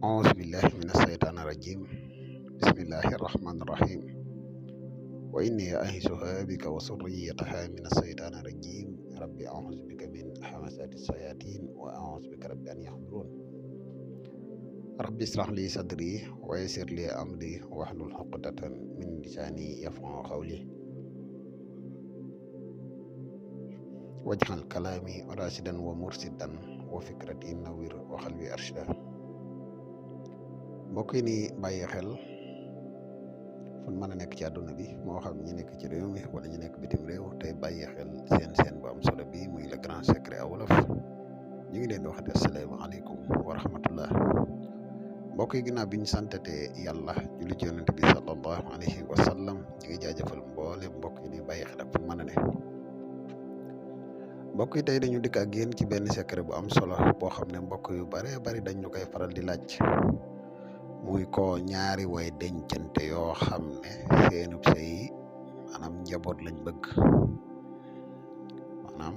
أعوذ بالله من الشيطان الرجيم بسم الله الرحمن الرحيم وإني أعيذها بك وذريتها من الشيطان الرجيم ربي أعوذ بك من همزات الشياطين وأعوذ بك رب أن يحضرون ربي اشرح لي صدري ويسر لي أمري واحلل عقدة من لساني يفقهوا قولي واجعل كلامي راشدا ومرشدا وفكرتي نوير وقلبي أرشدا mbokk yi ni bàyyi xel fu mën a nekk ci àdduna bi moo xam ñi nekk ci réew mi wala ñu nekk bitim réew tey bàyyi xel seen bu am solo bi muy le grand secret à wolof ñu ngi leen di waxati asalaamaaleykum wa rahmatullah mbokk yi ginnaaw bi ñu santate yàlla julli ci yonent bi sallallahu alayhi wa sallam ñu ngi jaajëfal mboole mbokk yi ni bàyyi xel ak fu mën a ne mbokk yi tey dañu dikk ak yéen ci benn secret bu am solo boo xam ne mbokk yu bare bari dañ ñu koy faral di laaj muy ko ñaari way dencante yoo xam ne seenub sëy maanaam njaboot lañ bëgg maanaam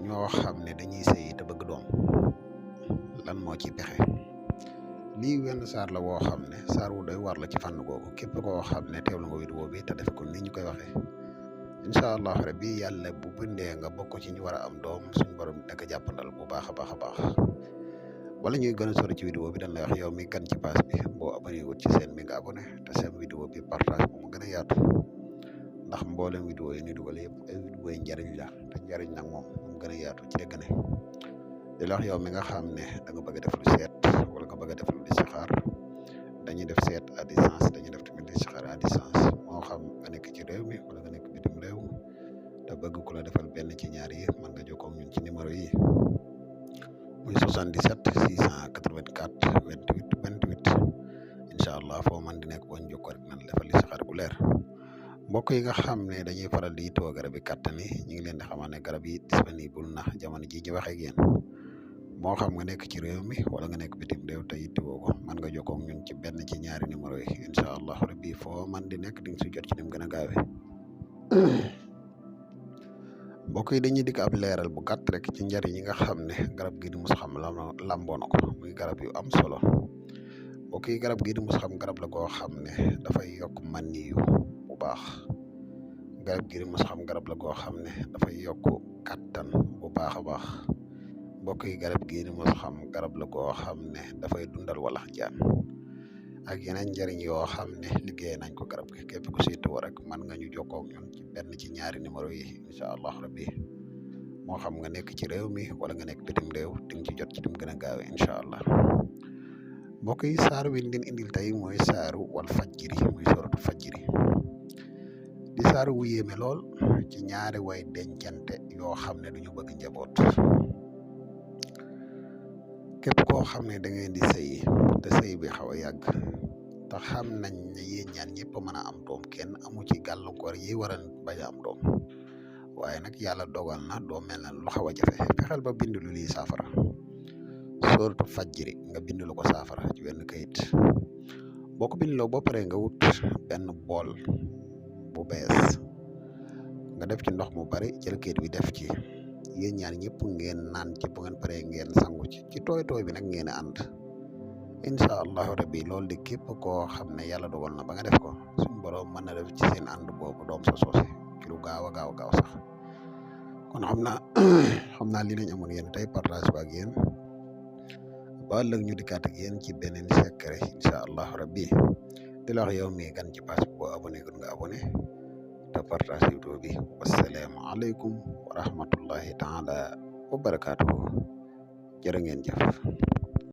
ñoo xam ne dañuy sëy te bëgg doom lan moo ci pexe lii wenn saar la woo xam ne saar wu doy war la ci fànn googu képp koo xam ne teewlu nga vidéo bi te def ko ni ñu koy waxee incha allah rabbi yàlla bu bindee nga bokk ci ñu war a am doom suñ borom dina ko jàppandal bu baax a baax a baax wala ñuy gën a sori ci vidéo bi dañ lay wax yow mi kan ci page bi boo abonné wut ci seen bi nga abonné te seen vidéo bi partage bu mu gën a yaatu ndax mboolem vidéo yi ni dugal yëpp ay vidéo yi njariñ la te njariñ nag moom mu gën a yaatu ci la gën a di la wax yow mi nga xam ne da nga bëgg a def lu seet wala nga bëgg a def lu listixaar dañuy def seet à distance dañuy def tamit listixaar à distance moo xam nga nekk ci réew mi wala nga nekk bitim réew te bëgg ku la defal benn ci ñaar yi mën nga jokkoo ak ñun ci numéro yi muy 77 684 28 28 incha allah foo man di nekk boo ñu jokkoo rek nan defal li saxaar bu leer mbokk yi nga xam ne dañuy faral di yittewoo garab yi kàttan yi ñu ngi leen di xamal ne garab yi disponible na jamono ji ñu waxee ak yéen moo xam nga nekk ci réew mi wala nga nekk bitim réew te yittewoo ko mën nga jokkoo ak ñun ci benn ci ñaari numéro yi incha allah rabbi foo man di nekk di nga si jot ci nim gën a gaawee mbokk yi dañuy dikk ab leeral bu gàtt rek ci njariñ yi nga xam ne garab gi di mus xam lamboo na ko muy garab yu am solo mbokk yi garab gi di mus xam garab la goo xam ne dafay yokk maniyu bu baax garab gi di mus xam garab la goo xam ne dafay yokk kàttan bu baax a baax mbokk yi garab gi di mus xam garab la goo xam ne dafay dundal walax jaan ak yeneen njëriñ yoo xam ne liggéey nañ ko garab gi képp ku siituwoo rek mën nga ñu jokkoo ak ñun ci benn ci ñaari numéro yi incha allah rabbi moo xam nga nekk ci réew mi wala nga nekk bitim réew di nga ci jot ci dim gën a gaawe incha allah mbokk yi saaru wi leen indil tey mooy saaru wal fajjiri muy soratu fajjiri di saaru wu yéeme lool ci ñaari way dencante yoo xam ne duñu bëgg njaboot képp koo xam ne da ngeen di sëy te sëy bi xaw a yàgg te xam nañ ne yéen ñaan ñëpp mën a am doom kenn amu ci gàllankoor yi war a bañ a am doom waaye nag yàlla dogal na doom mel na lu xaw a jafe fexeel ba bind lu lii saafara sooratu fajjiri nga bind lu ko saafara ci benn kayit boo ko bindloo ba pare nga wut benn bool bu bees nga def ci ndox mu bari jël kayit bi def ci yéen ñaar ñëpp ngeen naan ci bu ngeen paree ngeen sangu ci tooy tooy bi nag ngeen ànd incha allahu rabbi loolu di képp koo xam ne yàlla dogal na ba nga def ko suñu borom mën na def ci seen ànd boobu doom sa soose ci lu gaaw a gaaw sax kon xam naa lii lañ amoon yéen tey partage ba ak yéen ba ëllëg ñu dikkaat ak yéen ci beneen secret incha allahu rabbi di la wax yow mi gan ci page boo abonné gun nga abonné te partage vidéo bi wassalaamu aleykum wa rahmatullahi taala wa barakaatuhu jërë ngeen jëf